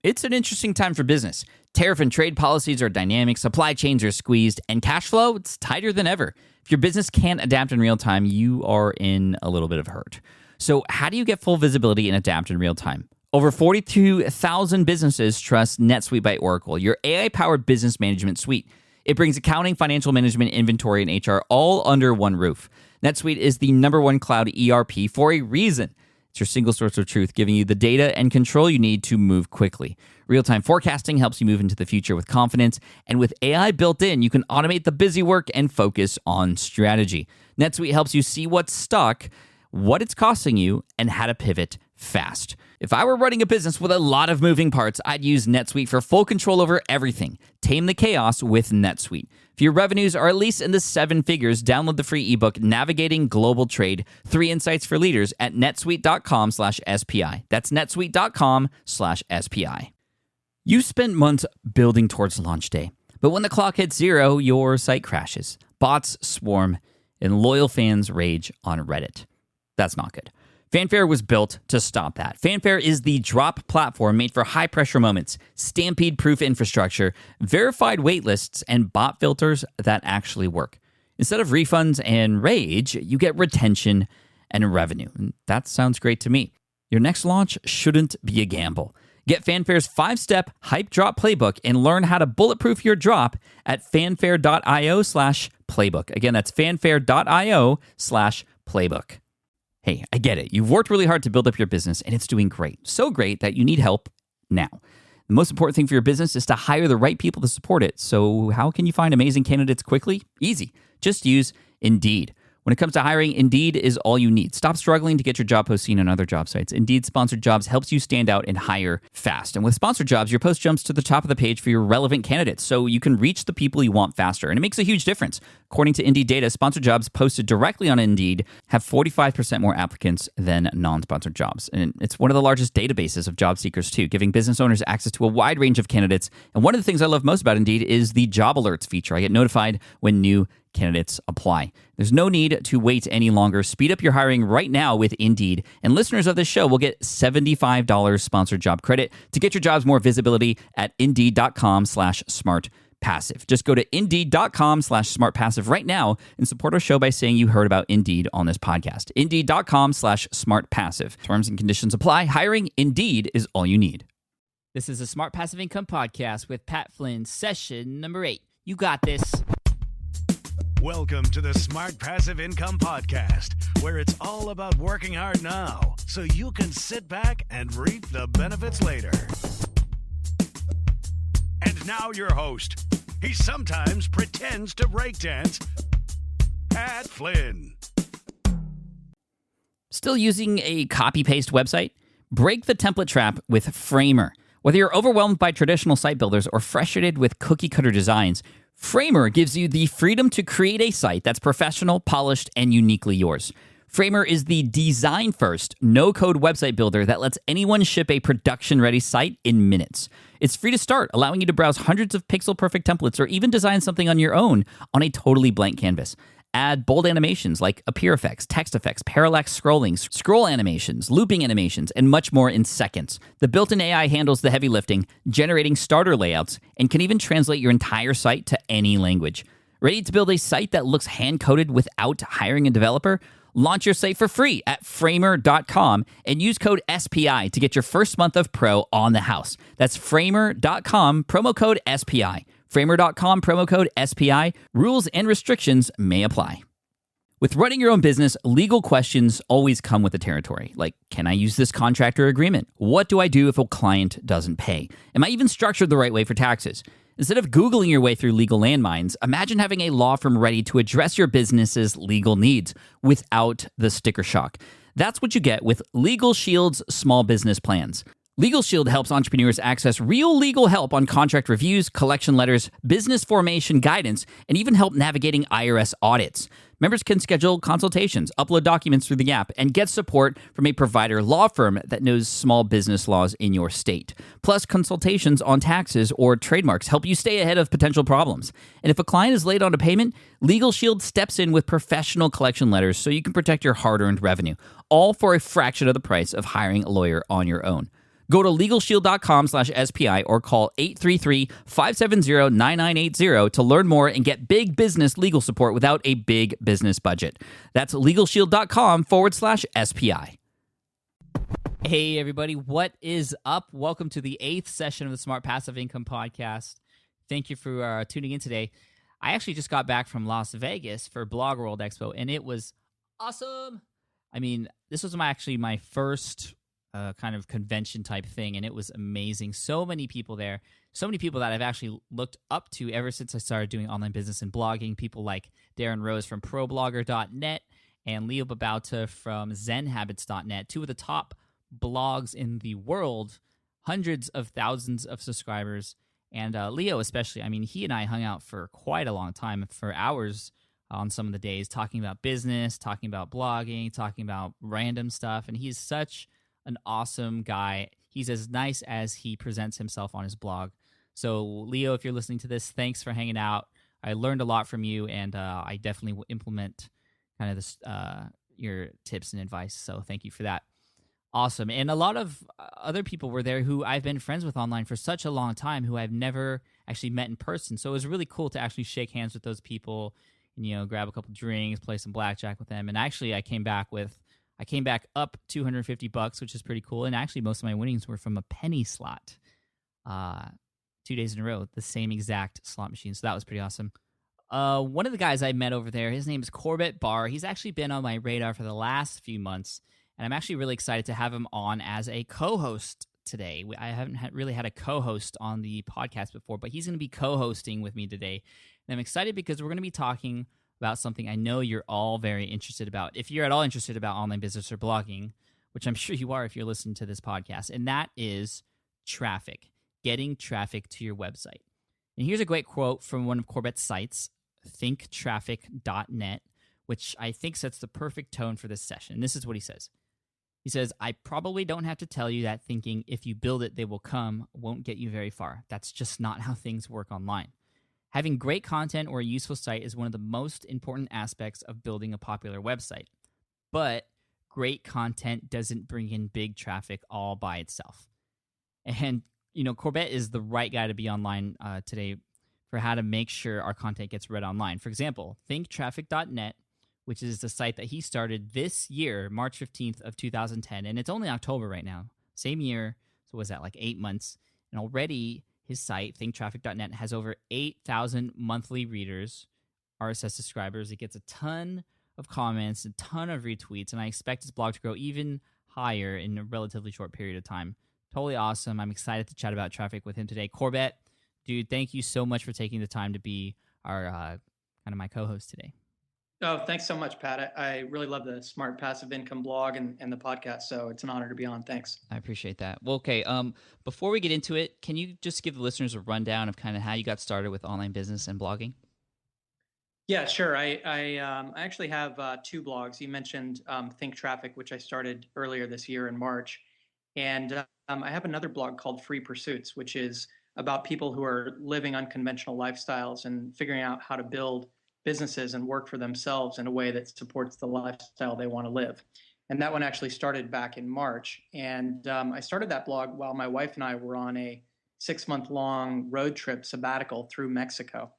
It's an interesting time for business. Tariff and trade policies are dynamic, supply chains are squeezed, and cash flow, it's tighter than ever. If your business can't adapt in real time, you are in a little bit of hurt. So how do you get full visibility and adapt in real time? Over 42,000 businesses trust NetSuite by Oracle, your AI-powered business management suite. It brings accounting, financial management, inventory, and HR all under one roof. NetSuite is the #1 cloud ERP for a reason. It's your single source of truth, giving you the data and control you need to move quickly. Real-time forecasting helps you move into the future with confidence, and with AI built in, you can automate the busy work and focus on strategy. NetSuite helps you see what's stuck, what it's costing you, and how to pivot fast. If I were running a business with a lot of moving parts, I'd use NetSuite for full control over everything. Tame the chaos with NetSuite. If your revenues are at least in the 7 figures, download the free ebook, Navigating Global Trade, 3 Insights for Leaders at netsuite.com/SPI. That's netsuite.com/SPI. You spent months building towards launch day, but when the clock hits 0, your site crashes. Bots swarm, and loyal fans rage on Reddit. That's not good. Fanfare was built to stop that. Fanfare is the drop platform made for high-pressure moments, stampede-proof infrastructure, verified waitlists, and bot filters that actually work. Instead of refunds and rage, you get retention and revenue. And that sounds great to me. Your next launch shouldn't be a gamble. Get Fanfare's 5-step hype drop playbook and learn how to bulletproof your drop at fanfare.io/playbook. Again, that's fanfare.io/playbook. Hey, I get it. You've worked really hard to build up your business, and it's doing great. So great that you need help now. The most important thing for your business is to hire the right people to support it. So how can you find amazing candidates quickly? Easy. Just use Indeed. When it comes to hiring, Indeed is all you need. Stop struggling to get your job post seen on other job sites. Indeed Sponsored Jobs helps you stand out and hire fast. And with Sponsored Jobs, your post jumps to the top of the page for your relevant candidates, so you can reach the people you want faster. And it makes a huge difference. According to Indeed data, Sponsored Jobs posted directly on Indeed have 45% more applicants than non-sponsored jobs. And it's one of the largest databases of job seekers, too, giving business owners access to a wide range of candidates. And one of the things I love most about Indeed is the job alerts feature. I get notified when new candidates apply. There's no need to wait any longer. Speed up your hiring right now with Indeed. And listeners of this show will get $75 sponsored job credit to get your jobs more visibility at Indeed.com/smartpassive. Just go to Indeed.com/smartpassive right now and support our show by saying you heard about Indeed on this podcast. Indeed.com/smartpassive. Terms and conditions apply. Hiring Indeed is all you need. This is a Smart Passive Income Podcast with Pat Flynn, session number 8. You got this. Welcome to the Smart Passive Income Podcast, where it's all about working hard now so you can sit back and reap the benefits later. And now your host. He sometimes pretends to breakdance, Pat Flynn. Still using a copy-paste website? Break the template trap with Framer. Whether you're overwhelmed by traditional site builders or frustrated with cookie-cutter designs, Framer gives you the freedom to create a site that's professional, polished, and uniquely yours. Framer is the design-first, no-code website builder that lets anyone ship a production-ready site in minutes. It's free to start, allowing you to browse hundreds of pixel-perfect templates or even design something on your own on a totally blank canvas. Add bold animations like appear effects, text effects, parallax scrolling, scroll animations, looping animations, and much more in seconds. The built-in AI handles the heavy lifting, generating starter layouts, and can even translate your entire site to any language. Ready to build a site that looks hand-coded without hiring a developer? Launch your site for free at framer.com and use code SPI to get your first month of pro on the house. That's framer.com, promo code SPI. Framer.com, promo code SPI. Rules and restrictions may apply. With running your own business, legal questions always come with the territory. Like, can I use this contract or agreement? What do I do if a client doesn't pay? Am I even structured the right way for taxes? Instead of Googling your way through legal landmines, imagine having a law firm ready to address your business's legal needs without the sticker shock. That's what you get with Legal Shield's small business plans. Legal Shield helps entrepreneurs access real legal help on contract reviews, collection letters, business formation guidance, and even help navigating IRS audits. Members can schedule consultations, upload documents through the app, and get support from a provider law firm that knows small business laws in your state. Plus, consultations on taxes or trademarks help you stay ahead of potential problems. And if a client is late on a payment, Legal Shield steps in with professional collection letters so you can protect your hard-earned revenue, all for a fraction of the price of hiring a lawyer on your own. Go to LegalShield.com/SPI or call 833-570-9980 to learn more and get big business legal support without a big business budget. That's LegalShield.com/SPI. Hey, everybody. What is up? Welcome to the 8th session of the Smart Passive Income Podcast. Thank you for tuning in today. I actually just got back from Las Vegas for Blog World Expo, and it was awesome. I mean, this was my first kind of convention type thing, and it was amazing. So many people there. So many people that I've actually looked up to ever since I started doing online business and blogging. People like Darren Rose from ProBlogger.net and Leo Babauta from ZenHabits.net, two of the top blogs in the world, hundreds of thousands of subscribers. And Leo especially, I mean, he and I hung out for quite a long time, for hours on some of the days, talking about business, talking about blogging, talking about random stuff. And he's such an awesome guy. He's as nice as he presents himself on his blog. So Leo, if you're listening to this, thanks for hanging out. I learned a lot from you, and I definitely will implement kind of this, your tips and advice. So thank you for that. Awesome. And a lot of other people were there who I've been friends with online for such a long time, who I've never actually met in person. So it was really cool to actually shake hands with those people and, you know, grab a couple drinks, play some blackjack with them. And actually I came back up $250, which is pretty cool. And actually most of my winnings were from a penny slot, 2 days in a row, the same exact slot machine. So that was pretty awesome. One of the guys I met over there, his name is Corbett Barr. He's actually been on my radar for the last few months. And I'm actually really excited to have him on as a co-host today. I haven't really had a co-host on the podcast before, but he's going to be co-hosting with me today. And I'm excited because we're going to be talking about something I know you're all very interested about. If you're at all interested about online business or blogging, which I'm sure you are if you're listening to this podcast, and that is traffic, getting traffic to your website. And here's a great quote from one of Corbett's sites, thinktraffic.net, which I think sets the perfect tone for this session. This is what he says. He says, I probably don't have to tell you that thinking if you build it, they will come won't get you very far. That's just not how things work online. Having great content or a useful site is one of the most important aspects of building a popular website. But great content doesn't bring in big traffic all by itself. And, you know, Corbett is the right guy to be online today for how to make sure our content gets read online. For example, thinktraffic.net, which is the site that he started this year, March 15th of 2010. And it's only October right now. Same year. So was that like 8 months? And already his site, thinktraffic.net, has over 8,000 monthly readers, RSS subscribers. It gets a ton of comments, a ton of retweets, and I expect his blog to grow even higher in a relatively short period of time. Totally awesome. I'm excited to chat about traffic with him today. Corbett, dude, thank you so much for taking the time to be our kind of my co-host today. Oh, thanks so much, Pat. I really love the Smart Passive Income blog and the podcast, so it's an honor to be on. Thanks. I appreciate that. Well, okay, before we get into it, can you just give the listeners a rundown of kind of how you got started with online business and blogging? Yeah, sure. I actually have two blogs. You mentioned Think Traffic, which I started earlier this year in March. And I have another blog called Free Pursuits, which is about people who are living unconventional lifestyles and figuring out how to build businesses and work for themselves in a way that supports the lifestyle they want to live. And that one actually started back in March. And I started that blog while my wife and I were on a 6-month-long road trip sabbatical through Mexico.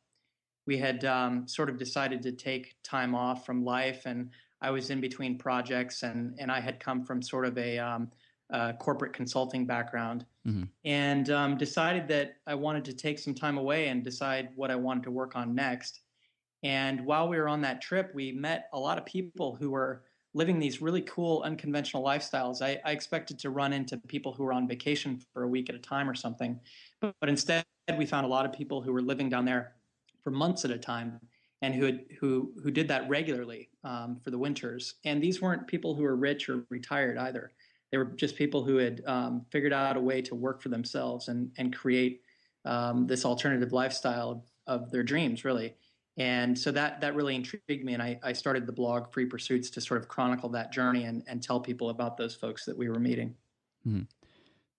We had sort of decided to take time off from life, and I was in between projects, and I had come from sort of a corporate consulting background, and decided that I wanted to take some time away and decide what I wanted to work on next. And while we were on that trip, we met a lot of people who were living these really cool, unconventional lifestyles. I expected to run into people who were on vacation for a week at a time or something. But instead, we found a lot of people who were living down there for months at a time and who did that regularly for the winters. And these weren't people who were rich or retired either. They were just people who had figured out a way to work for themselves and create this alternative lifestyle of their dreams, really. And so that really intrigued me, and I started the blog Free Pursuits to sort of chronicle that journey and tell people about those folks that we were meeting. Mm-hmm.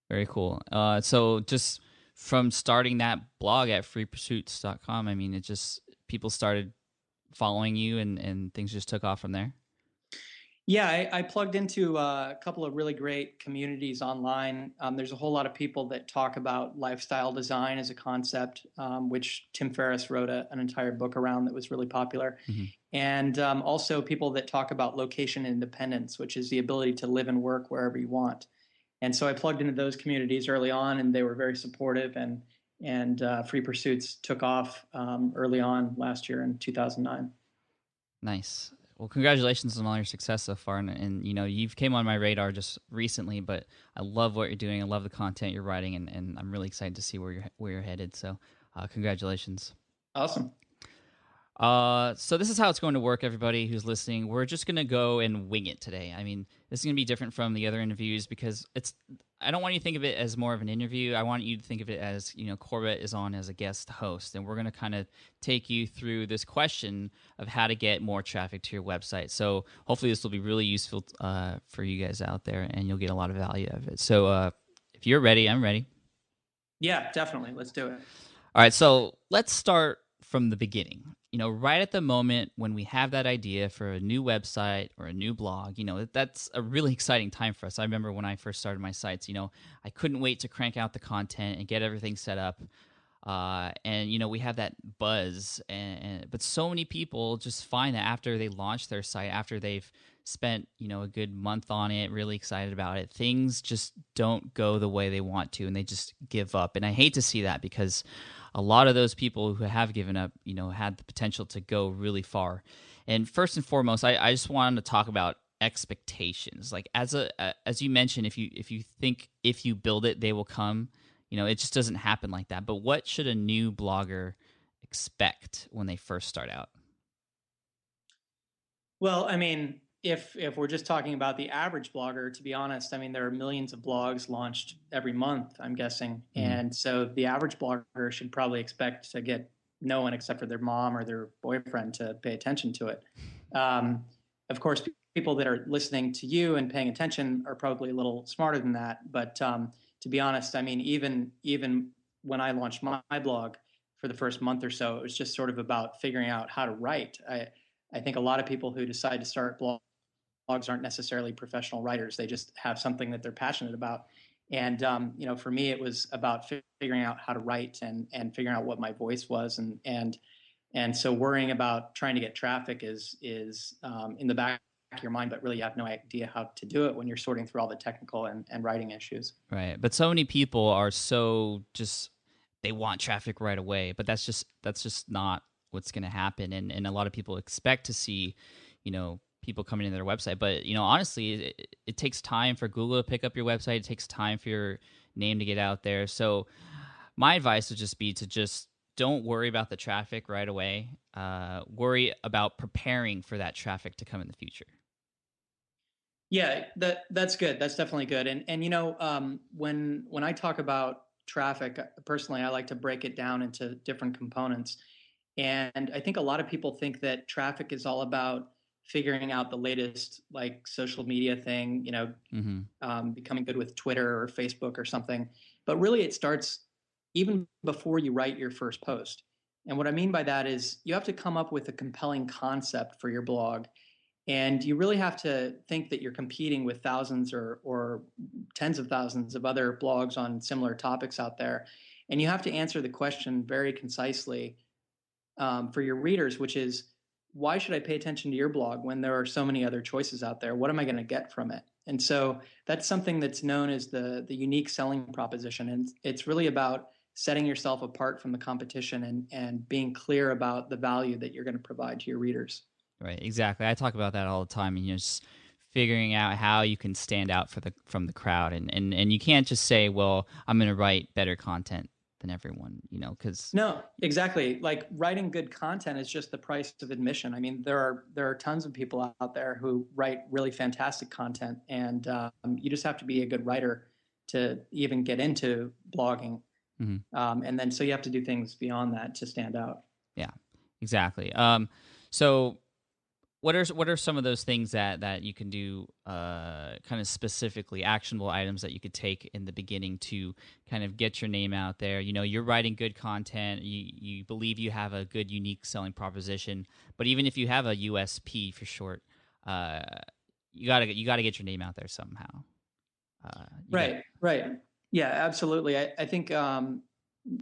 Very cool. So just from starting that blog at freepursuits.com, I mean, it just, people started following you and things just took off from there? Yeah, I plugged into a couple of really great communities online. There's a whole lot of people that talk about lifestyle design as a concept, which Tim Ferriss wrote an entire book around that was really popular. Mm-hmm. And also people that talk about location independence, which is the ability to live and work wherever you want. And so I plugged into those communities early on, and they were very supportive. And Free Pursuits took off early on last year in 2009. Nice. Well, congratulations on all your success so far, and you've came on my radar just recently, but I love what you're doing. I love the content you're writing, and I'm really excited to see where you're headed. So, congratulations. Awesome. So this is how it's going to work, everybody who's listening. We're just going to go and wing it today. I mean, this is going to be different from the other interviews because I don't want you to think of it as more of an interview. I want you to think of it as, Corbett is on as a guest host, and we're going to kind of take you through this question of how to get more traffic to your website. So hopefully this will be really useful for you guys out there, and you'll get a lot of value out of it. So if you're ready, I'm ready. Yeah, definitely. Let's do it. All right, so let's start from the beginning. Right at the moment when we have that idea for a new website or a new blog, that's a really exciting time for us. I remember when I first started my sites, I couldn't wait to crank out the content and get everything set up. And we have that buzz, but so many people just find that after they launch their site, after they've spent, a good month on it, really excited about it, things just don't go the way they want to, and they just give up. And I hate to see that because a lot of those people who have given up, had the potential to go really far. And first and foremost, I just wanted to talk about expectations. Like as you mentioned, if you think if you build it, they will come. It just doesn't happen like that. But what should a new blogger expect when they first start out? Well, I mean, if we're just talking about the average blogger, to be honest, I mean, there are millions of blogs launched every month, I'm guessing. Mm-hmm. And so the average blogger should probably expect to get no one except for their mom or their boyfriend to pay attention to it. Of course, people that are listening to you and paying attention are probably a little smarter than that. But to be honest, I mean, even when I launched my blog for the first month or so, it was just sort of about figuring out how to write. I think a lot of people who decide to start blogs aren't necessarily professional writers. They just have something that they're passionate about. And, for me, it was about figuring out how to write and figuring out what my voice was. And so worrying about trying to get traffic is in the back of your mind, but really you have no idea how to do it when you're sorting through all the technical and writing issues. Right. But so many people are so they want traffic right away, but that's just not what's going to happen. And a lot of people expect to see, people coming to their website. But, honestly, it takes time for Google to pick up your website. It takes time for your name to get out there. So my advice would just be to just don't worry about the traffic right away. Worry about preparing for that traffic to come in the future. Yeah, that's good. That's definitely good. And when I talk about traffic, personally, I like to break it down into different components. And I think a lot of people think that traffic is all about figuring out the latest like social media thing, becoming good with Twitter or Facebook or something. But really it starts even before you write your first post. And what I mean by that is you have to come up with a compelling concept for your blog. And you really have to think that you're competing with thousands or tens of thousands of other blogs on similar topics out there. And you have to answer the question very concisely for your readers, which is, why should I pay attention to your blog when there are so many other choices out there? What am I going to get from it? And so that's something that's known as the unique selling proposition. And it's really about setting yourself apart from the competition and being clear about the value that you're going to provide to your readers. Right, exactly. I talk about that all the time, and just figuring out how you can stand out from the crowd, and you can't just say, "Well, I'm going to write better content than everyone," because no, exactly. Like writing good content is just the price of admission. I mean, there are tons of people out there who write really fantastic content, and you just have to be a good writer to even get into blogging. Mm-hmm. And then so you have to do things beyond that to stand out. Yeah, exactly. So what are some of those things that you can do, kind of specifically actionable items that you could take in the beginning to kind of get your name out there? You're writing good content. You believe you have a good, unique selling proposition. But even if you have a USP for short, you gotta get your name out there somehow. Right. Yeah, absolutely. I think,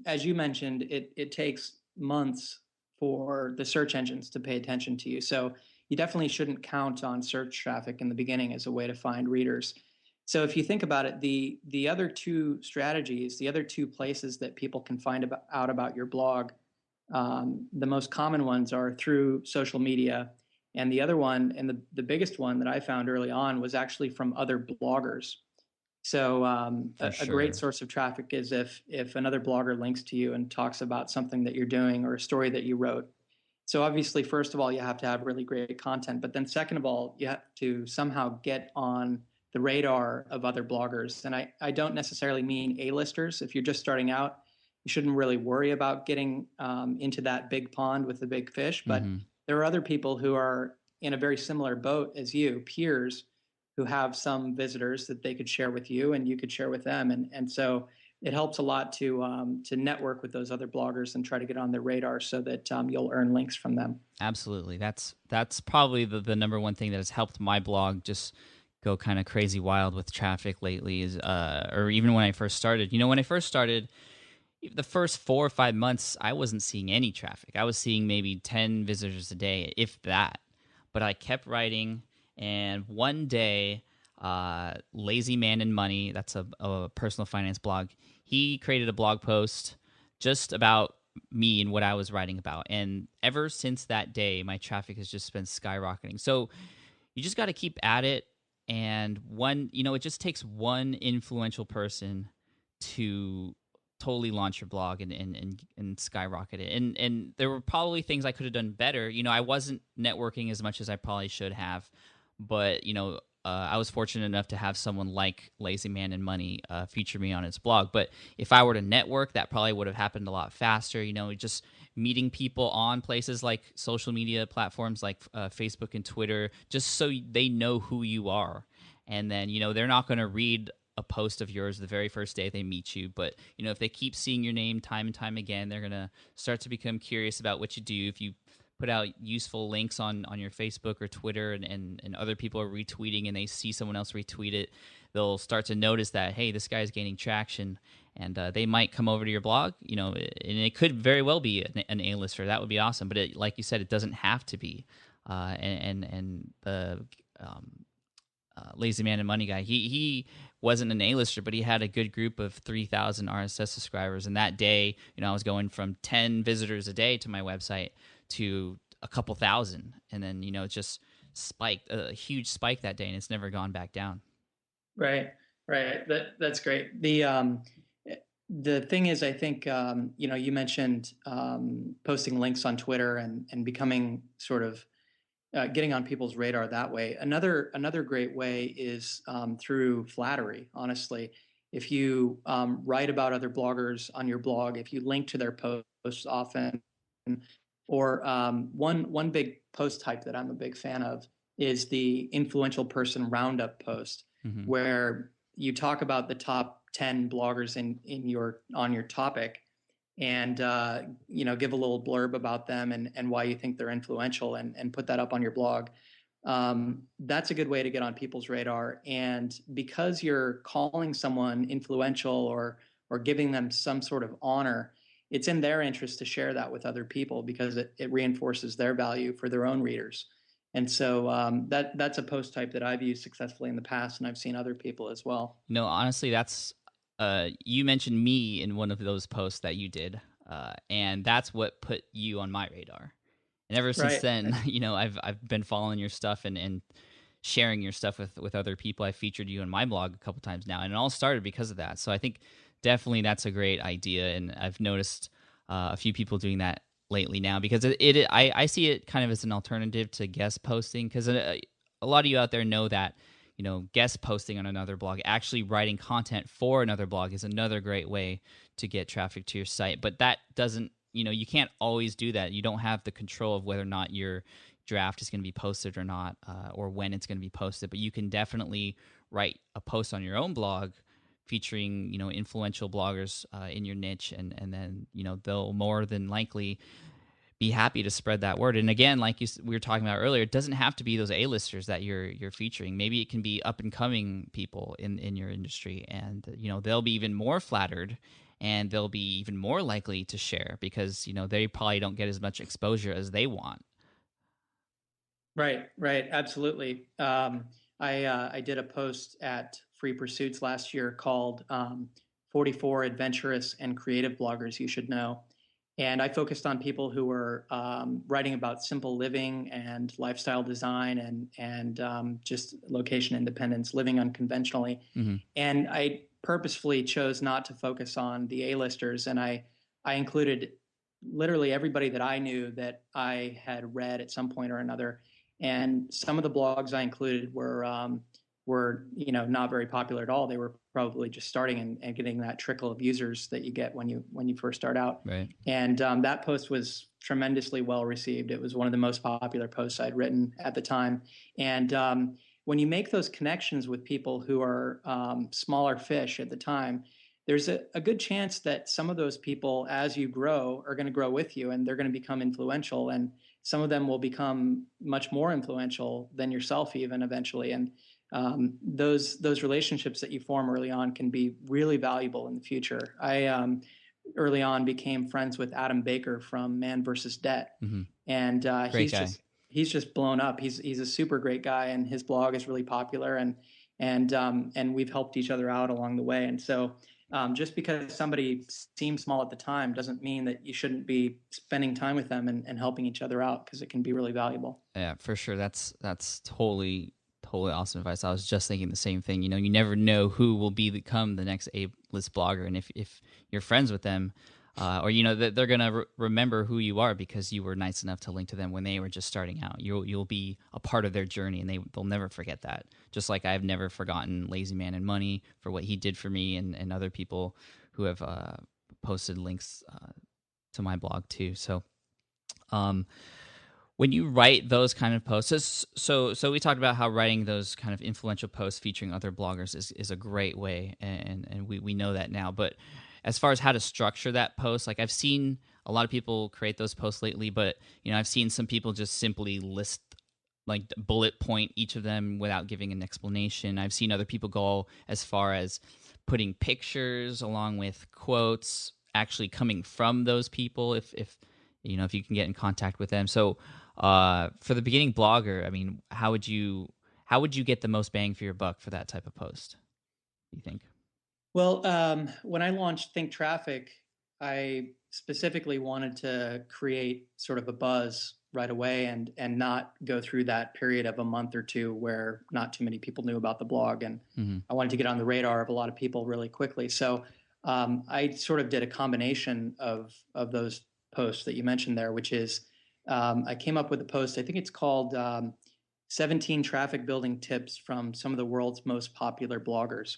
as you mentioned, it takes months for the search engines to pay attention to you. So you definitely shouldn't count on search traffic in the beginning as a way to find readers. So if you think about it, the other two strategies, the other two places that people can find out about your blog, the most common ones are through social media. And the other one, and the biggest one that I found early on, was actually from other bloggers. So a great source of traffic is if another blogger links to you and talks about something that you're doing or a story that you wrote. So obviously, first of all, you have to have really great content, but then second of all, you have to somehow get on the radar of other bloggers. And I don't necessarily mean A-listers. If you're just starting out, you shouldn't really worry about getting into that big pond with the big fish. But there are other people who are in a very similar boat as you, peers, who have some visitors that they could share with you and you could share with them. And so it helps a lot to network with those other bloggers and try to get on their radar so that you'll earn links from them. Absolutely. That's probably the number one thing that has helped my blog just go kind of crazy wild with traffic lately is, or even when I first started. When I first started, the first 4 or 5 months, I wasn't seeing any traffic. I was seeing maybe 10 visitors a day, if that. But I kept writing. And one day, Lazy Man and Money, that's a personal finance blog, he created a blog post just about me and what I was writing about. And ever since that day, my traffic has just been skyrocketing. So you just got to keep at it. And it just takes one influential person to totally launch your blog and skyrocket it. And there were probably things I could have done better. I wasn't networking as much as I probably should have. But, I was fortunate enough to have someone like Lazy Man and Money feature me on his blog. But if I were to network, that probably would have happened a lot faster. Just meeting people on places like social media platforms like Facebook and Twitter, just so they know who you are. And then, they're not going to read a post of yours the very first day they meet you. But, if they keep seeing your name time and time again, they're going to start to become curious about what you do. If you put out useful links on your Facebook or Twitter and other people are retweeting and they see someone else retweet it, they'll start to notice that, hey, this guy's gaining traction, and they might come over to your blog, and it could very well be an A-lister. That would be awesome. But like you said, it doesn't have to be. And the Lazy Man and Money guy, he wasn't an A-lister, but he had a good group of 3,000 RSS subscribers. And that day, I was going from 10 visitors a day to my website to a couple thousand, and then it just spiked, a huge spike that day, and it's never gone back down. Right. That's great. The thing is, I think you mentioned posting links on Twitter and becoming sort of getting on people's radar that way. Another great way is through flattery. Honestly, if you write about other bloggers on your blog, if you link to their posts often. Or one big post type that I'm a big fan of is the influential person roundup post, where you talk about the top 10 bloggers on your topic, and give a little blurb about them and why you think they're influential, and put that up on your blog. That's a good way to get on people's radar. And because you're calling someone influential or giving them some sort of honor, it's in their interest to share that with other people because it reinforces their value for their own readers. And so that's a post type that I've used successfully in the past, and I've seen other people as well. Honestly, that's you mentioned me in one of those posts that you did, and that's what put you on my radar. And ever since then, I've been following your stuff and sharing your stuff with other people. I featured you on my blog a couple times now, and it all started because of that. So I think definitely that's a great idea, and I've noticed a few people doing that lately now because I see it kind of as an alternative to guest posting, because a lot of you out there know that guest posting on another blog, actually writing content for another blog, is another great way to get traffic to your site. But that doesn't, you can't always do that. You don't have the control of whether or not your draft is going to be posted or not, or when it's going to be posted. But you can definitely write a post on your own blog featuring influential bloggers in your niche, and then they'll more than likely be happy to spread that word. And again, like we were talking about earlier, it doesn't have to be those A-listers that you're featuring. Maybe it can be up and coming people in your industry, and they'll be even more flattered, and they'll be even more likely to share because they probably don't get as much exposure as they want. Right, absolutely. I did a post at Free Pursuits last year called 44 Adventurous and Creative Bloggers You Should Know. And I focused on people who were writing about simple living and lifestyle design and just location independence, living unconventionally. Mm-hmm. And I purposefully chose not to focus on the A-listers, and I included literally everybody that I knew that I had read at some point or another. And some of the blogs I included were not very popular at all. They were probably just starting and getting that trickle of users that you get when you first start out. Right. And that post was tremendously well received. It was one of the most popular posts I'd written at the time. And when you make those connections with people who are smaller fish at the time, there's a good chance that some of those people, as you grow, are going to grow with you, and they're going to become influential. And some of them will become much more influential than yourself even eventually. And those relationships that you form early on can be really valuable in the future. I early on became friends with Adam Baker from Man vs. Debt, mm-hmm. and Great guy. he's just blown up. He's a super great guy, and his blog is really popular, and we've helped each other out along the way. And so just because somebody seems small at the time doesn't mean that you shouldn't be spending time with them and helping each other out, because it can be really valuable. Yeah, for sure. That's totally awesome advice. I was just thinking the same thing. You never know who will become the next A-list blogger, and if you're friends with them, or that they're gonna remember who you are because you were nice enough to link to them when they were just starting out. You'll be a part of their journey, and they'll never forget that. Just like I've never forgotten Lazy Man and Money for what he did for me, and other people who have posted links to my blog too. So, when you write those kind of posts, so we talked about how writing those kind of influential posts featuring other bloggers is a great way, and we know that now. But as far as how to structure that post, like I've seen a lot of people create those posts lately, but I've seen some people just simply list, like, bullet point each of them without giving an explanation. I've seen other people go as far as putting pictures along with quotes actually coming from those people if you can get in contact with them. So for the beginning blogger, I mean, how would you get the most bang for your buck for that type of post, do you think? Well, when I launched Think Traffic, I specifically wanted to create sort of a buzz right away and not go through that period of a month or two where not too many people knew about the blog. And mm-hmm. I wanted to get on the radar of a lot of people really quickly. So I sort of did a combination of those posts that you mentioned there, which is I came up with a post, I think it's called 17 Traffic Building Tips from Some of the World's Most Popular Bloggers.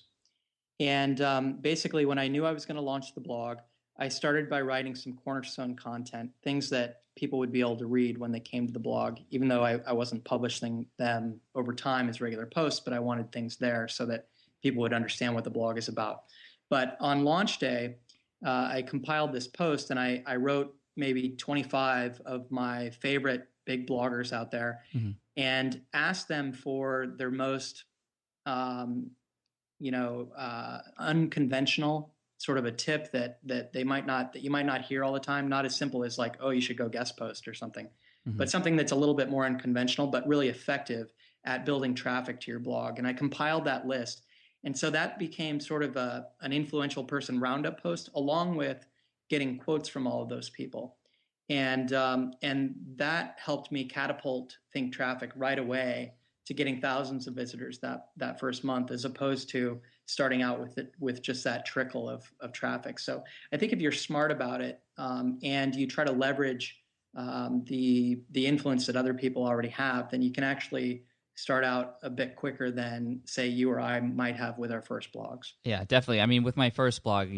And basically, when I knew I was going to launch the blog, I started by writing some cornerstone content, things that people would be able to read when they came to the blog, even though I wasn't publishing them over time as regular posts, but I wanted things there so that people would understand what the blog is about. But on launch day, I compiled this post, and I wrote maybe 25 of my favorite big bloggers out there, mm-hmm. and asked them for their most unconventional sort of a tip that you might not hear all the time. Not as simple as like, oh, you should go guest post or something, mm-hmm. but something that's a little bit more unconventional, but really effective at building traffic to your blog. And I compiled that list. And so that became sort of an influential person roundup post, along with getting quotes from all of those people. And that helped me catapult Think Traffic right away to getting thousands of visitors that first month, as opposed to starting out with just that trickle of traffic. So I think if you're smart about it and you try to leverage the influence that other people already have, then you can actually start out a bit quicker than, say, you or I might have with our first blogs. Yeah, definitely. I mean, with my first blog,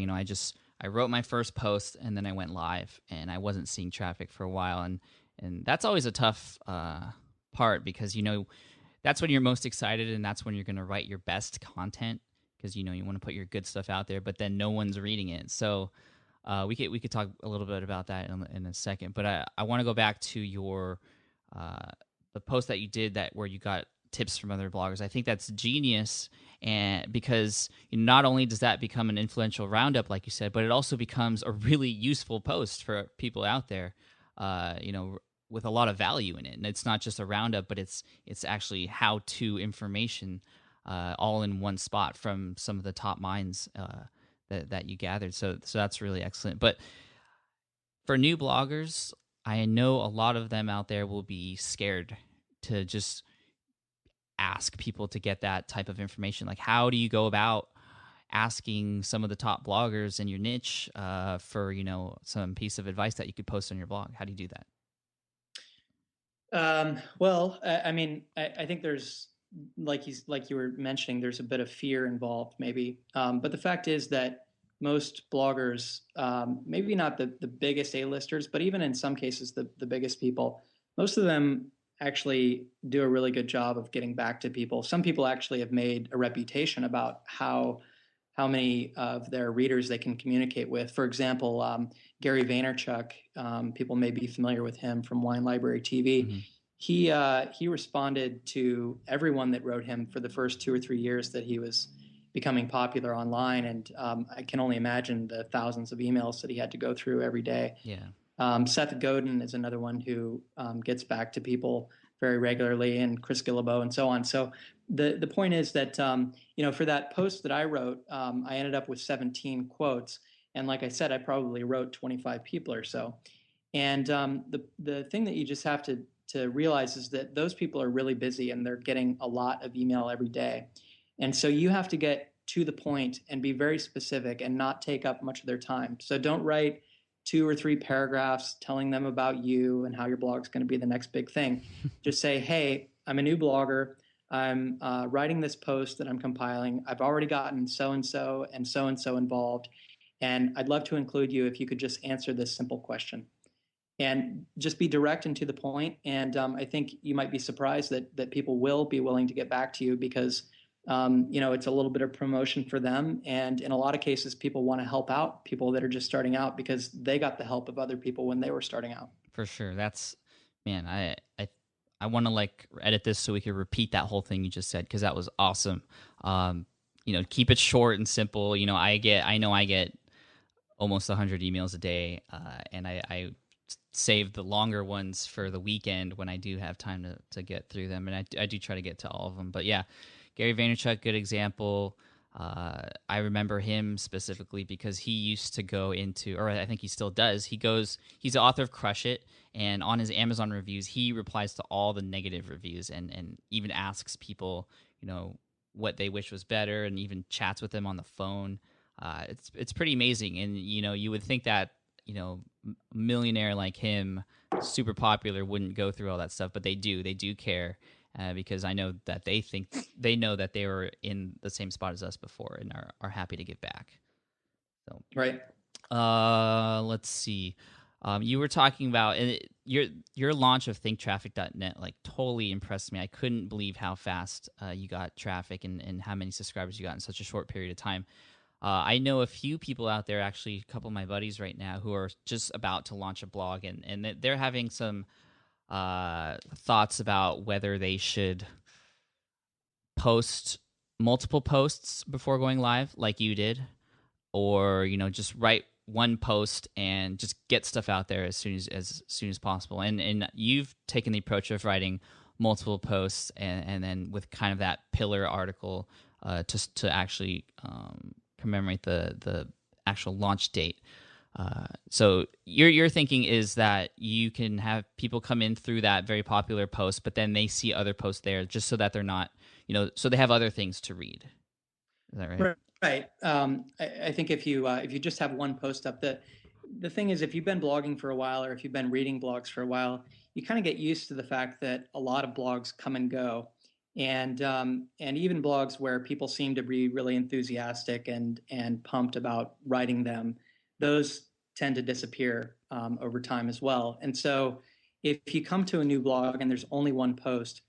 I wrote my first post and then I went live, and I wasn't seeing traffic for a while, and that's always a tough part, because that's when you're most excited, and that's when you're going to write your best content, because you want to put your good stuff out there, but then no one's reading it. So We could talk a little bit about that in a second, but I want to go back to your the post that you did where you got tips from other bloggers. I think that's genius, and because not only does that become an influential roundup, like you said, but it also becomes a really useful post for people out there, with a lot of value in it. And it's not just a roundup, but it's actually how-to information, all in one spot from some of the top minds that you gathered. So that's really excellent. But for new bloggers, I know a lot of them out there will be scared to just ask people to get that type of information. Like, how do you go about asking some of the top bloggers in your niche for some piece of advice that you could post on your blog? How do you do that? Well, I mean, I think there's like you were mentioning, there's a bit of fear involved, maybe. But the fact is that most bloggers, maybe not the biggest A-listers, but even in some cases the biggest people, most of them actually do a really good job of getting back to people. Some people actually have made a reputation about how many of their readers they can communicate with. For example, Gary Vaynerchuk, people may be familiar with him from Wine Library TV. Mm-hmm. He responded to everyone that wrote him for the first 2 or 3 years that he was becoming popular online, and I can only imagine the thousands of emails that he had to go through every day. Yeah. Seth Godin is another one who gets back to people very regularly, and Chris Guillebeau and so on. So the point is that, for that post that I wrote, I ended up with 17 quotes. And like I said, I probably wrote 25 people or so. And the thing that you just have to realize is that those people are really busy and they're getting a lot of email every day. And so you have to get to the point and be very specific and not take up much of their time. So don't write 2 or 3 paragraphs telling them about you and how your blog's going to be the next big thing. Just say, hey, I'm a new blogger. I'm writing this post that I'm compiling. I've already gotten so-and-so and so-and-so involved. And I'd love to include you if you could just answer this simple question. And just be direct and to the point. And I think you might be surprised that people will be willing to get back to you because it's a little bit of promotion for them. And in a lot of cases, people want to help out people that are just starting out because they got the help of other people when they were starting out. For sure. That's, man, I want to edit this so we can repeat that whole thing you just said, because that was awesome. Keep it short and simple. I get almost 100 emails a day, and I save the longer ones for the weekend when I do have time to get through them. And I do try to get to all of them. But yeah, Gary Vaynerchuk, good example. I remember him specifically because he used to go into, or I think he still does, he's the author of Crush It, and on his Amazon reviews, he replies to all the negative reviews and even asks people, what they wish was better, and even chats with them on the phone. It's pretty amazing. And, you would think that, a millionaire like him, super popular, wouldn't go through all that stuff, but they do care. Because I know that they know that they were in the same spot as us before and are happy to give back. So right. Let's see. You were talking about your launch of thinktraffic.net totally impressed me. I couldn't believe how fast you got traffic and how many subscribers you got in such a short period of time. I know a few people out there, actually a couple of my buddies right now, who are just about to launch a blog, and they're having some thoughts about whether they should post multiple posts before going live like you did, or just write one post and just get stuff out there as soon as possible. And you've taken the approach of writing multiple posts and then with kind of that pillar article to actually commemorate the actual launch date. So your thinking is that you can have people come in through that very popular post, but then they see other posts there just so that they're not, so they have other things to read. Is that right? Right. I think if you just have one post up, the thing is, if you've been blogging for a while, or if you've been reading blogs for a while, you kind of get used to the fact that a lot of blogs come and go. And even blogs where people seem to be really enthusiastic and pumped about writing them, those tend to disappear over time as well. And so if you come to a new blog and there's only one post,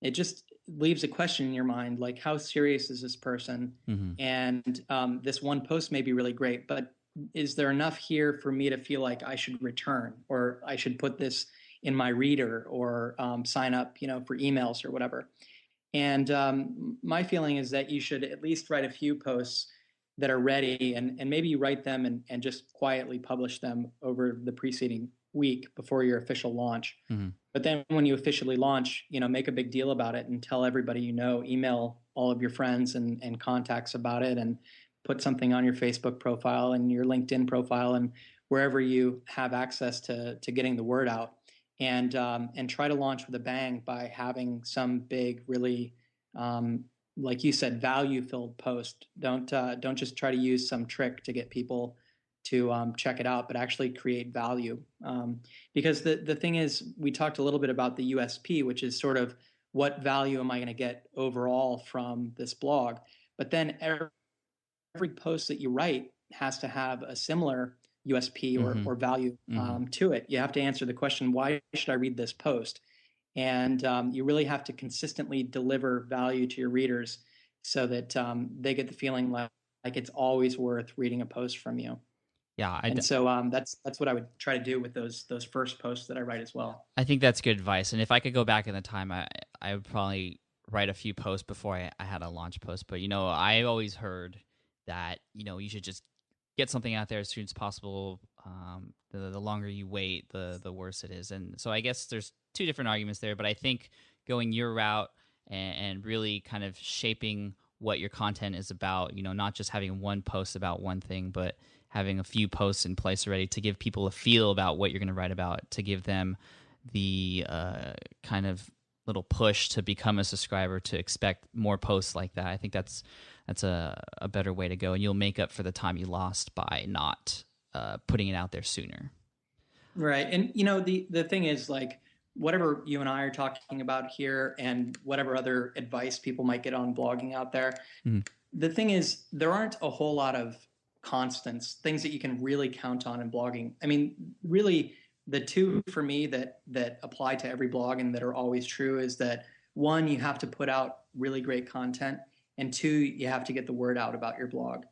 it just leaves a question in your mind, like, how serious is this person? Mm-hmm. And this one post may be really great, but is there enough here for me to feel like I should return, or I should put this in my reader, or sign up, for emails or whatever. And my feeling is that you should at least write a few posts that are ready, and maybe you write them and just quietly publish them over the preceding week before your official launch. Mm-hmm. But then when you officially launch, make a big deal about it and tell everybody email all of your friends and contacts about it, and put something on your Facebook profile and your LinkedIn profile and wherever you have access to getting the word out. And try to launch with a bang by having some big, really, like you said, value-filled post. Don't just try to use some trick to get people to check it out, but actually create value. Because the thing is, we talked a little bit about the USP, which is sort of what value am I going to get overall from this blog. But then every post that you write has to have a similar USP or value to it. You have to answer the question, why should I read this post? And you really have to consistently deliver value to your readers so that they get the feeling like it's always worth reading a post from you. Yeah, so that's what I would try to do with those first posts that I write as well. I think that's good advice. And if I could go back in the time, I would probably write a few posts before I had a launch post. But I always heard that you should just get something out there as soon as possible. The longer you wait, the worse it is. And so I guess there's two different arguments there. But I think going your route and really kind of shaping what your content is about, not just having one post about one thing, but having a few posts in place already to give people a feel about what you're going to write about, to give them the kind of little push to become a subscriber, to expect more posts like that. I think that's a better way to go, and you'll make up for the time you lost by not putting it out there sooner. Right. And the thing is, like, whatever you and I are talking about here and whatever other advice people might get on blogging out there, the thing is, there aren't a whole lot of constants, things that you can really count on in blogging. I mean, really, the two for me that apply to every blog and that are always true is that, one, you have to put out really great content, and two, you have to get the word out about your blog.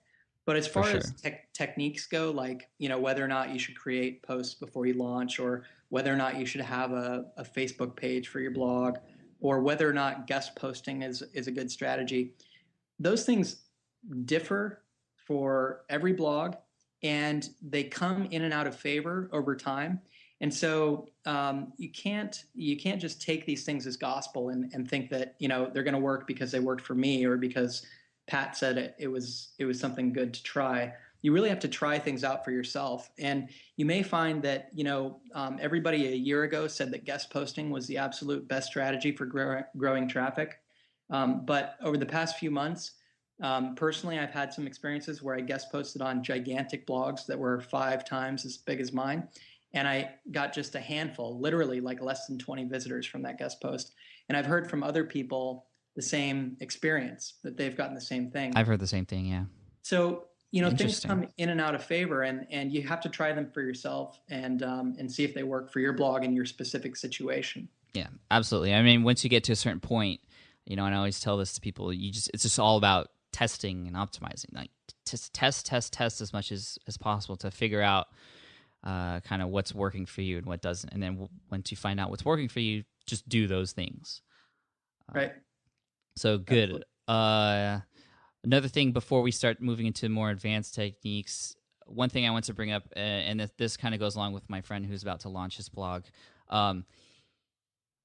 But as far as techniques go, like, whether or not you should create posts before you launch, or whether or not you should have a Facebook page for your blog, or whether or not guest posting is a good strategy, those things differ for every blog, and they come in and out of favor over time. And so you can't just take these things as gospel and think that they're going to work because they worked for me, or because Pat said it was something good to try. You really have to try things out for yourself, and you may find that everybody a year ago said that guest posting was the absolute best strategy for growing traffic. But over the past few months, personally, I've had some experiences where I guest posted on gigantic blogs that were 5 times as big as mine, and I got just a handful, literally like less than 20 visitors from that guest post. And I've heard from other people the same experience, that they've gotten the same thing. I've heard the same thing, yeah. So, things come in and out of favor, and you have to try them for yourself and see if they work for your blog and your specific situation. Yeah, absolutely. I mean, once you get to a certain point, and I always tell this to people, it's just all about testing and optimizing. Like, test as much as possible to figure out kind of what's working for you and what doesn't. And then once you find out what's working for you, just do those things. Right. So good. Another thing before we start moving into more advanced techniques, one thing I want to bring up, and this kind of goes along with my friend who's about to launch his blog.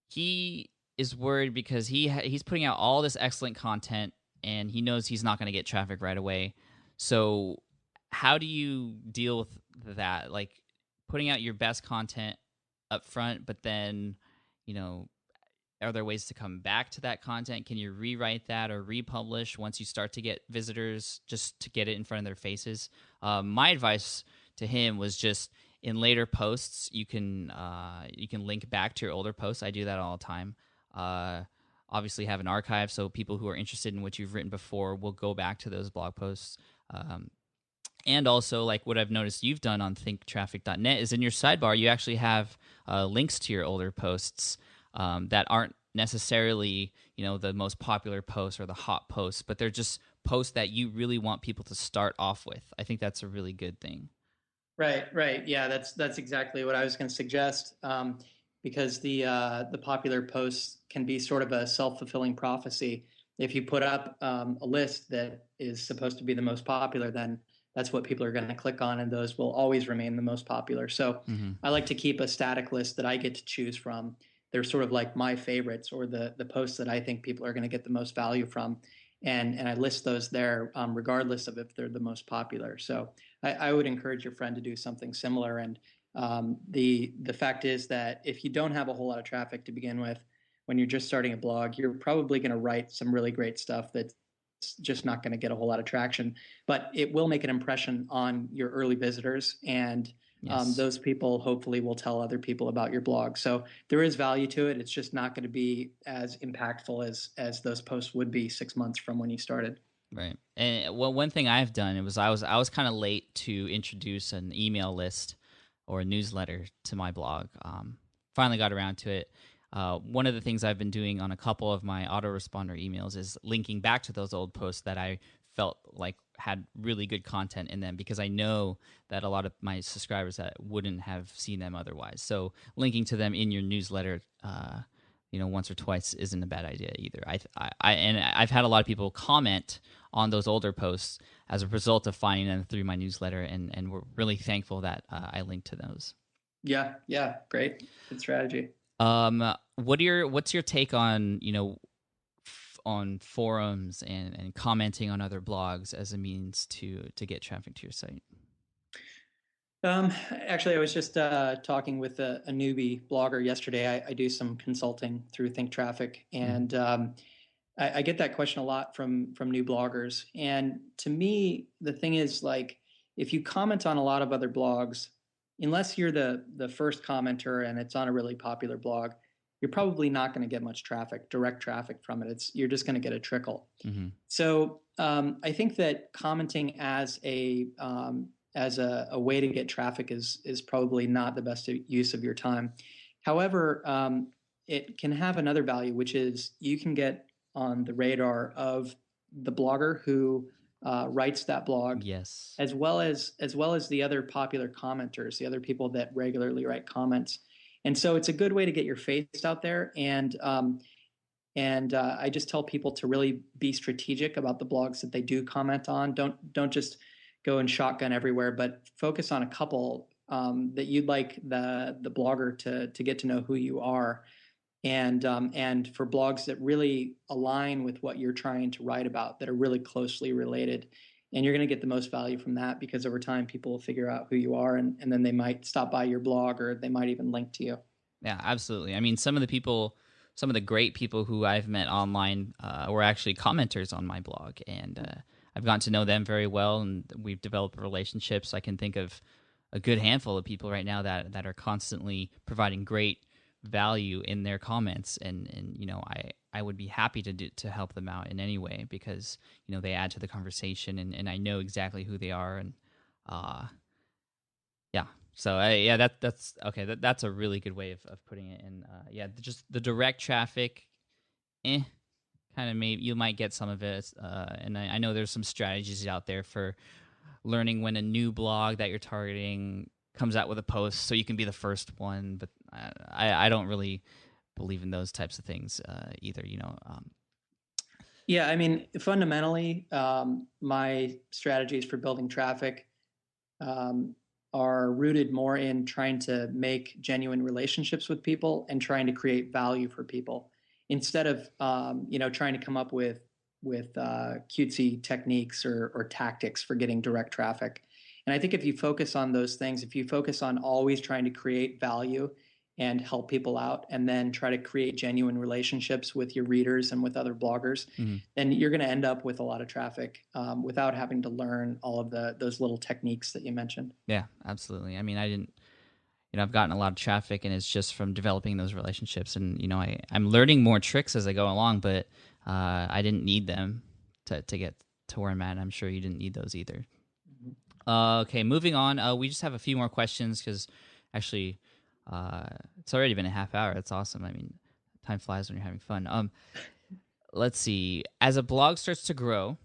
He is worried because he's putting out all this excellent content, and he knows he's not going to get traffic right away. So how do you deal with that? Like, putting out your best content up front, but then, are there ways to come back to that content? Can you rewrite that or republish once you start to get visitors, just to get it in front of their faces? My advice to him was just, in later posts, you can link back to your older posts. I do that all the time. Obviously have an archive, so people who are interested in what you've written before will go back to those blog posts. And also, like what I've noticed you've done on thinktraffic.net is in your sidebar, you actually have links to your older posts that aren't necessarily, the most popular posts or the hot posts, but they're just posts that you really want people to start off with. I think that's a really good thing. Right. Yeah, that's exactly what I was going to suggest. Because the popular posts can be sort of a self-fulfilling prophecy. If you put up a list that is supposed to be the most popular, then that's what people are going to click on, and those will always remain the most popular. So I like to keep a static list that I get to choose from. They're sort of like my favorites, or the posts that I think people are going to get the most value from, and I list those there regardless of if they're the most popular. So I would encourage your friend to do something similar. And the fact is that if you don't have a whole lot of traffic to begin with, when you're just starting a blog, you're probably going to write some really great stuff that's just not going to get a whole lot of traction, but it will make an impression on your early visitors, and those people hopefully will tell other people about your blog. So there is value to it. It's just not going to be as impactful as those posts would be 6 months from when you started. Right. And one thing I've done, I was kind of late to introduce an email list or a newsletter to my blog. Finally got around to it. One of the things I've been doing on a couple of my autoresponder emails is linking back to those old posts that I felt like had really good content in them, because I know that a lot of my subscribers that wouldn't have seen them otherwise. So linking to them in your newsletter, once or twice isn't a bad idea either. And I've had a lot of people comment on those older posts as a result of finding them through my newsletter, and we're really thankful that I linked to those. Yeah, great, good strategy. What's your take on on forums and commenting on other blogs as a means to get traffic to your site? Actually, I was just talking with a newbie blogger yesterday. I do some consulting through Think Traffic, and I get that question a lot from new bloggers. And to me, the thing is, like, if you comment on a lot of other blogs, unless you're the first commenter and it's on a really popular blog, you're probably not going to get much traffic, direct traffic from it. You're just going to get a trickle. So I think that commenting as a way to get traffic is probably not the best use of your time. However, it can have another value, which is you can get on the radar of the blogger who writes that blog, yes, as well as the other popular commenters, the other people that regularly write comments. And so it's a good way to get your face out there. And I just tell people to really be strategic about the blogs that they do comment on. Don't just go and shotgun everywhere, but focus on a couple that you'd like the blogger to get to know who you are. And for blogs that really align with what you're trying to write about, that are really closely related. And you're going to get the most value from that, because over time people will figure out who you are, and then they might stop by your blog, or they might even link to you. Yeah, absolutely. I mean, some of the great people who I've met online were actually commenters on my blog, and I've gotten to know them very well, and we've developed relationships. I can think of a good handful of people right now that are constantly providing great value in their comments, and I would be happy to help them out in any way, because they add to the conversation, and I know exactly who they are, and so that's okay. That's a really good way of putting it. And just the direct traffic, kind of, maybe you might get some of it, and I know there's some strategies out there for learning when a new blog that you're targeting comes out with a post, so you can be the first one. But I don't really believe in those types of things either. Yeah, I mean, fundamentally, my strategies for building traffic are rooted more in trying to make genuine relationships with people and trying to create value for people, instead of trying to come up with cutesy techniques or tactics for getting direct traffic. And I think if you focus on those things, if you focus on always trying to create value and help people out, and then try to create genuine relationships with your readers and with other bloggers, then you're going to end up with a lot of traffic without having to learn all of those little techniques that you mentioned. Yeah, absolutely. I mean, I've gotten a lot of traffic, and it's just from developing those relationships. And I'm learning more tricks as I go along, but I didn't need them to get to where I'm at. I'm sure you didn't need those either. Okay, moving on. We just have a few more questions, because actually, it's already been a half hour. That's awesome. I mean, Time flies when you're having fun. Let's see. As a blog starts to grow,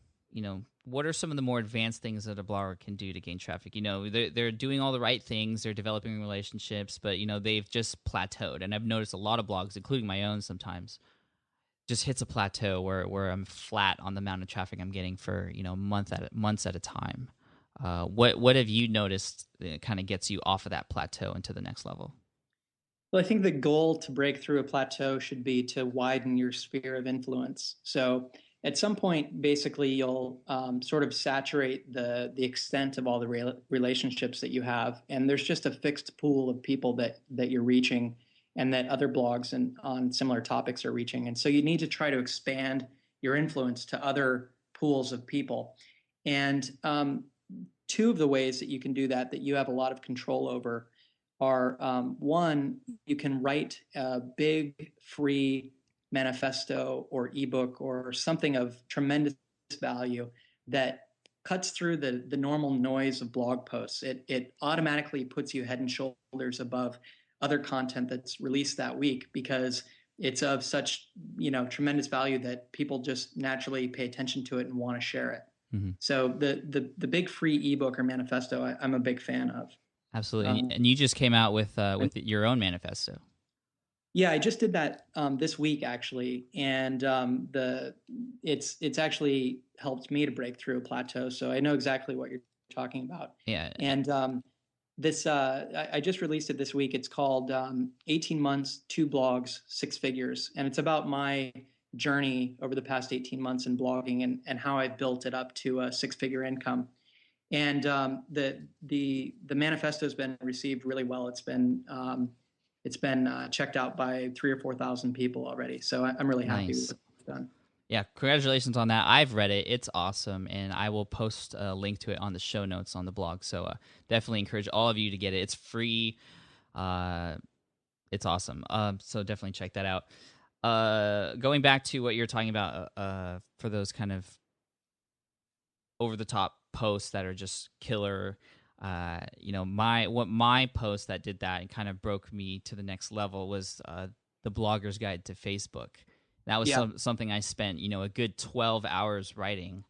what are some of the more advanced things that a blogger can do to gain traffic? They're doing all the right things. They're developing relationships, but they've just plateaued. And I've noticed a lot of blogs, including my own, sometimes just hits a plateau where I'm flat on the amount of traffic I'm getting for months at a time. What have you noticed that kind of gets you off of that plateau into the next level? Well, I think the goal to break through a plateau should be to widen your sphere of influence. So at some point, basically, you'll sort of saturate the extent of all the relationships that you have, and there's just a fixed pool of people that you're reaching, and that other blogs on similar topics are reaching. And so you need to try to expand your influence to other pools of people. And two of the ways that you can do that you have a lot of control over are one, you can write a big free manifesto or ebook or something of tremendous value that cuts through the normal noise of blog posts. It automatically puts you head and shoulders above other content that's released that week because it's of such tremendous value that people just naturally pay attention to it and want to share it. Mm-hmm. So the big free ebook or manifesto I'm a big fan of. Absolutely. And you just came out with your own manifesto. Yeah, I just did that this week actually, and it's actually helped me to break through a plateau. So I know exactly what you're talking about. Yeah. And this I just released it this week. It's called 18 months, 2 blogs, 6 figures, and it's about my journey over the past 18 months in blogging and how I built it up to a 6-figure income. And the manifesto has been received really well. It's been checked out by 3,000 or 4,000 people already. So I'm really happy with what it's done. Yeah, congratulations on that. I've read it. It's awesome, and I will post a link to it on the show notes on the blog. So definitely encourage all of you to get it. It's free. It's awesome. So definitely check that out. Going back to what you're talking about for those kind of over-the-top posts that are just killer. My post that did that and kind of broke me to the next level was the Blogger's Guide to Facebook. That was something I spent a good 12 hours writing,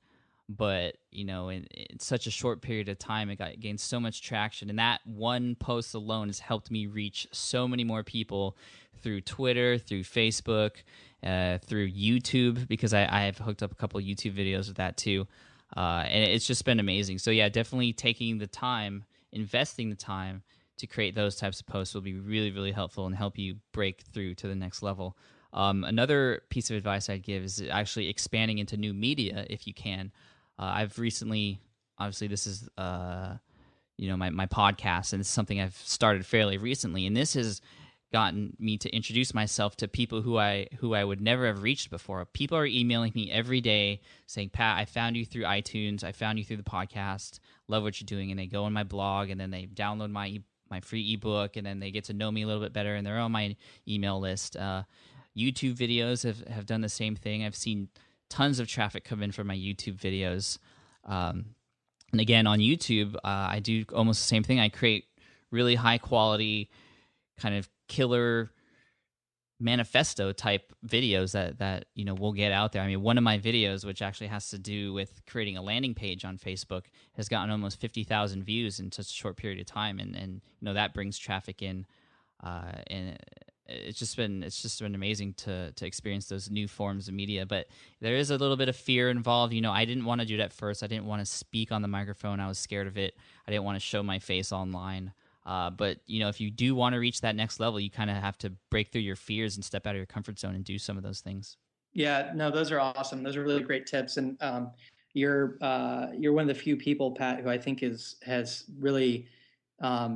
but in such a short period of time it gained so much traction, and that one post alone has helped me reach so many more people through Twitter, through Facebook, through YouTube, because I have hooked up a couple of YouTube videos with that too. And it's just been amazing. So yeah, definitely taking the time, investing the time to create those types of posts will be really, really helpful and help you break through to the next level. Another piece of advice I'd give is actually expanding into new media if you can. I've recently, obviously this is, my podcast, and it's something I've started fairly recently, and this has gotten me to introduce myself to people who I would never have reached before. People are emailing me every day saying, Pat, I found you through iTunes. I found you through the podcast. Love what you're doing. And they go on my blog, and then they download my free ebook, and then they get to know me a little bit better, and they're on my email list. YouTube videos have done the same thing. I've seen tons of traffic come in from my YouTube videos. And again, on YouTube, I do almost the same thing. I create really high quality kind of killer manifesto type videos that will get out there. I mean, one of my videos, which actually has to do with creating a landing page on Facebook, has gotten almost 50,000 views in such a short period of time, and that brings traffic in, and it's just been amazing to experience those new forms of media. But there is a little bit of fear involved. I didn't want to do that first. I didn't want to speak on the microphone. I was scared of it. I didn't want to show my face online. But if you do want to reach that next level, you kind of have to break through your fears and step out of your comfort zone and do some of those things. Yeah, no, those are awesome. Those are really great tips. And you're one of the few people, Pat, who I think has really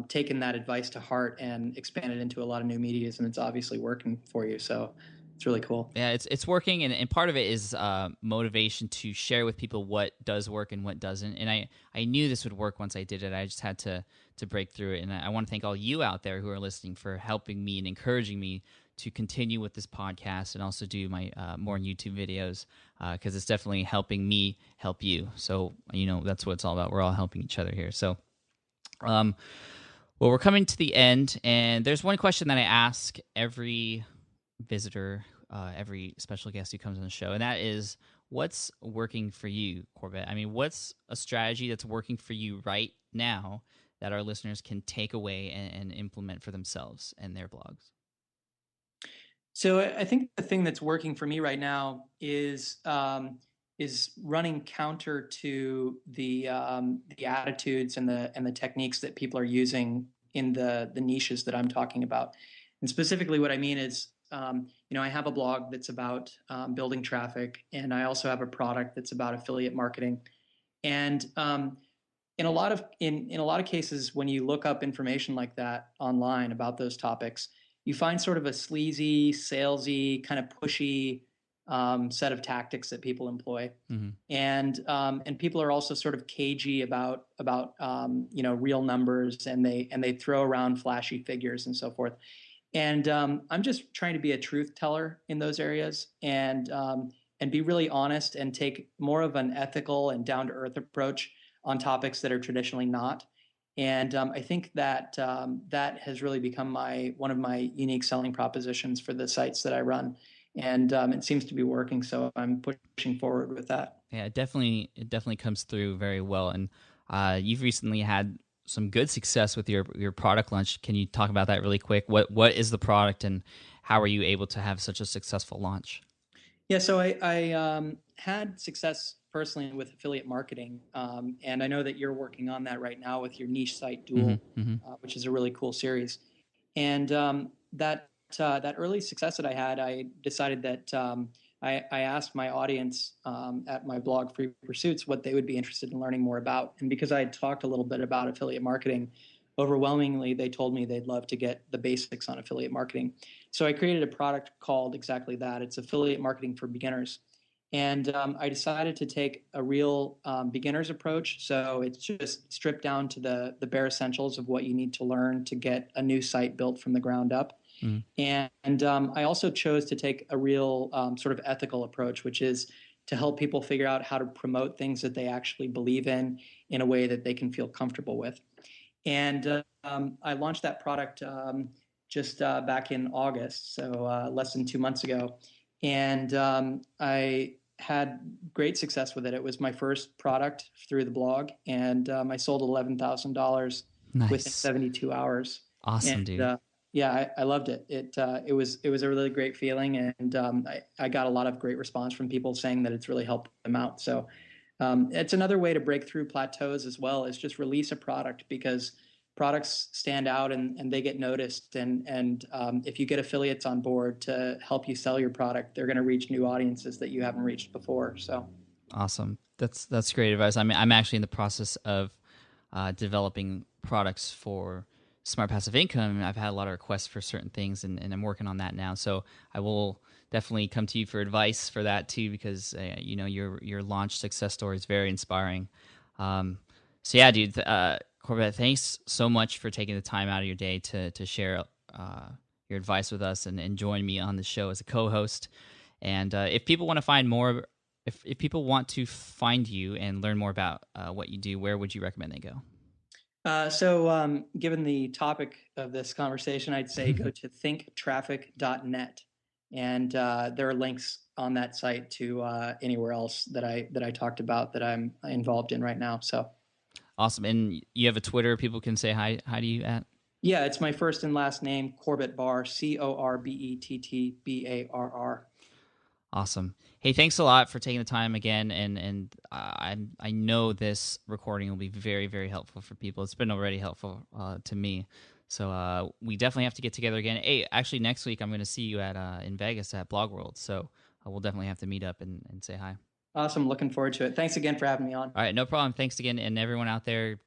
taken that advice to heart and expanded into a lot of new medias, and it's obviously working for you. So it's really cool. Yeah, it's working, and part of it is motivation to share with people what does work and what doesn't. And I knew this would work once I did it. I just had to break through it. And I want to thank all you out there who are listening for helping me and encouraging me to continue with this podcast and also do my more YouTube videos, because it's definitely helping me help you. So that's what it's all about. We're all helping each other here. So well, we're coming to the end, and there's one question that I ask every visitor, every special guest who comes on the show, and that is, what's working for you, Corbett? I mean, what's a strategy that's working for you right now that our listeners can take away and implement for themselves and their blogs? So I think the thing that's working for me right now is running counter to the attitudes and the techniques that people are using in the niches that I'm talking about. And specifically, what I mean is, I have a blog that's about building traffic, and I also have a product that's about affiliate marketing. And in a lot of cases, when you look up information like that online about those topics, you find sort of a sleazy, salesy, kind of pushy set of tactics that people employ, and people are also sort of cagey about real numbers, and they throw around flashy figures and so forth. And I'm just trying to be a truth teller in those areas, and be really honest and take more of an ethical and down to earth approach on topics that are traditionally not. And I think that that has really become one of my unique selling propositions for the sites that I run, and it seems to be working. So I'm pushing forward with that. Yeah, it definitely comes through very well. And you've recently had some good success with your product launch. Can you talk about that really quick? What is the product, and how are you able to have such a successful launch? Yeah, so I had success personally with affiliate marketing, and I know that you're working on that right now with your niche site Duel, which is a really cool series. And that early success that I had, I decided that I asked my audience at my blog Free Pursuits what they would be interested in learning more about. And because I had talked a little bit about affiliate marketing, overwhelmingly they told me they'd love to get the basics on affiliate marketing. So I created a product called exactly that. It's affiliate marketing for beginners. And I decided to take a real beginner's approach. So it's just stripped down to the bare essentials of what you need to learn to get a new site built from the ground up. And I also chose to take a real sort of ethical approach, which is to help people figure out how to promote things that they actually believe in a way that they can feel comfortable with. And I launched that product just back in August, so less than 2 months ago. And I had great success with it. It was my first product through the blog, and I sold $11,000 within 72 hours. Awesome, and, dude. Yeah, I loved it. It was a really great feeling, and I got a lot of great response from people saying that it's really helped them out. So it's another way to break through plateaus as well, is just release a product, because products stand out and they get noticed. And if you get affiliates on board to help you sell your product, they're going to reach new audiences that you haven't reached before. So awesome. That's great advice. I mean, I'm actually in the process of developing products for Smart Passive Income. I've had a lot of requests for certain things, and I'm working on that now. So I will definitely come to you for advice for that too, because your launch success story is very inspiring. So yeah, dude, Corbett, thanks so much for taking the time out of your day to share your advice with us and join me on the show as a co-host. And if people want to find more, if people want to find you and learn more about what you do, where would you recommend they go? So given the topic of this conversation, I'd say go to thinktraffic.net. And there are links on that site to anywhere else that I talked about that I'm involved in right now. So awesome. And you have a Twitter people can say hi to you at? Yeah, it's my first and last name, Corbett Barr, Corbettbarr. Awesome. Hey, thanks a lot for taking the time again, and I know this recording will be very, very helpful for people. It's been already helpful to me. So we definitely have to get together again. Hey, actually, next week I'm going to see you at in Vegas at Blog World. So we'll definitely have to meet up and say hi. Awesome. Looking forward to it. Thanks again for having me on. All right, no problem. Thanks again. And everyone out there,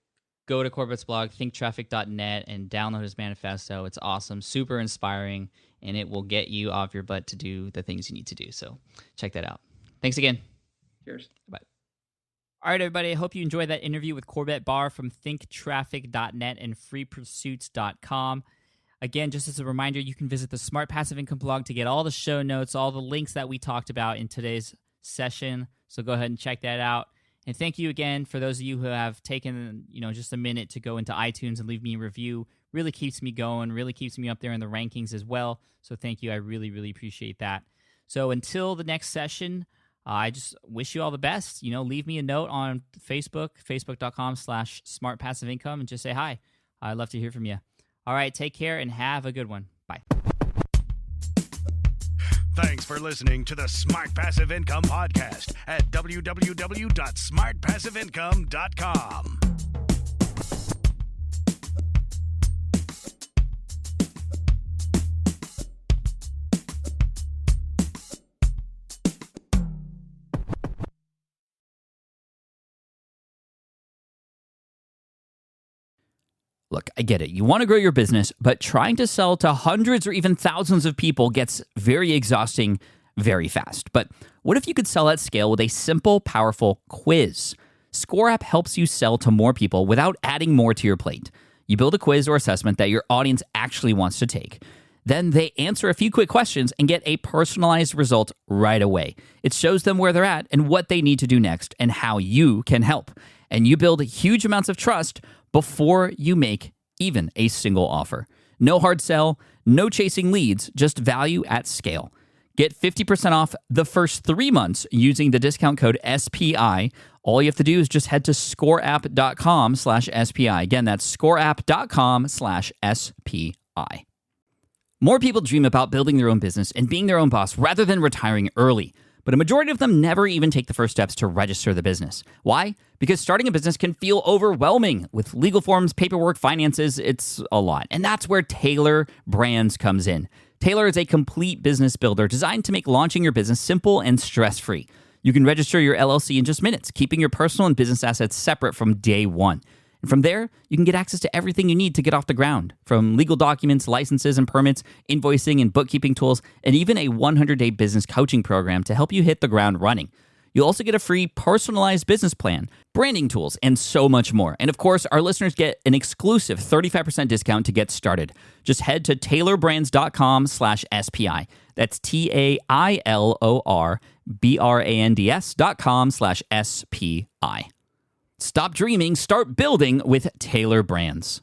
go to Corbett's blog, thinktraffic.net, and download his manifesto. It's awesome, super inspiring, and it will get you off your butt to do the things you need to do. So check that out. Thanks again. Cheers. Bye. All right, everybody. I hope you enjoyed that interview with Corbett Barr from thinktraffic.net and freepursuits.com. Again, just as a reminder, you can visit the Smart Passive Income blog to get all the show notes, all the links that we talked about in today's session. So go ahead and check that out. And thank you again for those of you who have taken, just a minute to go into iTunes and leave me a review. Really keeps me going, really keeps me up there in the rankings as well. So thank you. I really, really appreciate that. So until the next session, I just wish you all the best. Leave me a note on Facebook, facebook.com/smartpassiveincome, and just say hi. I'd love to hear from you. All right, take care and have a good one. Bye. Thanks for listening to the Smart Passive Income Podcast at www.smartpassiveincome.com. Look, I get it. You want to grow your business, but trying to sell to hundreds or even thousands of people gets very exhausting very fast. But what if you could sell at scale with a simple, powerful quiz? Score App helps you sell to more people without adding more to your plate. You build a quiz or assessment that your audience actually wants to take. Then they answer a few quick questions and get a personalized result right away. It shows them where they're at and what they need to do next and how you can help. And you build huge amounts of trust before you make even a single offer. No hard sell, no chasing leads, just value at scale. Get 50% off the first 3 months using the discount code SPI. All you have to do is just head to scoreapp.com/SPI. Again, that's scoreapp.com/SPI. More people dream about building their own business and being their own boss rather than retiring early. But a majority of them never even take the first steps to register the business. Why? Because starting a business can feel overwhelming. With legal forms, paperwork, finances, it's a lot. And that's where Taylor Brands comes in. Taylor is a complete business builder designed to make launching your business simple and stress-free. You can register your LLC in just minutes, keeping your personal and business assets separate from day one. And from there, you can get access to everything you need to get off the ground, from legal documents, licenses and permits, invoicing and bookkeeping tools, and even a 100-day business coaching program to help you hit the ground running. You'll also get a free personalized business plan, branding tools, and so much more. And of course, our listeners get an exclusive 35% discount to get started. Just head to taylorbrands.com/SPI. That's TAILORBRANDS.com/SPI. Stop dreaming, start building with Taylor Brands.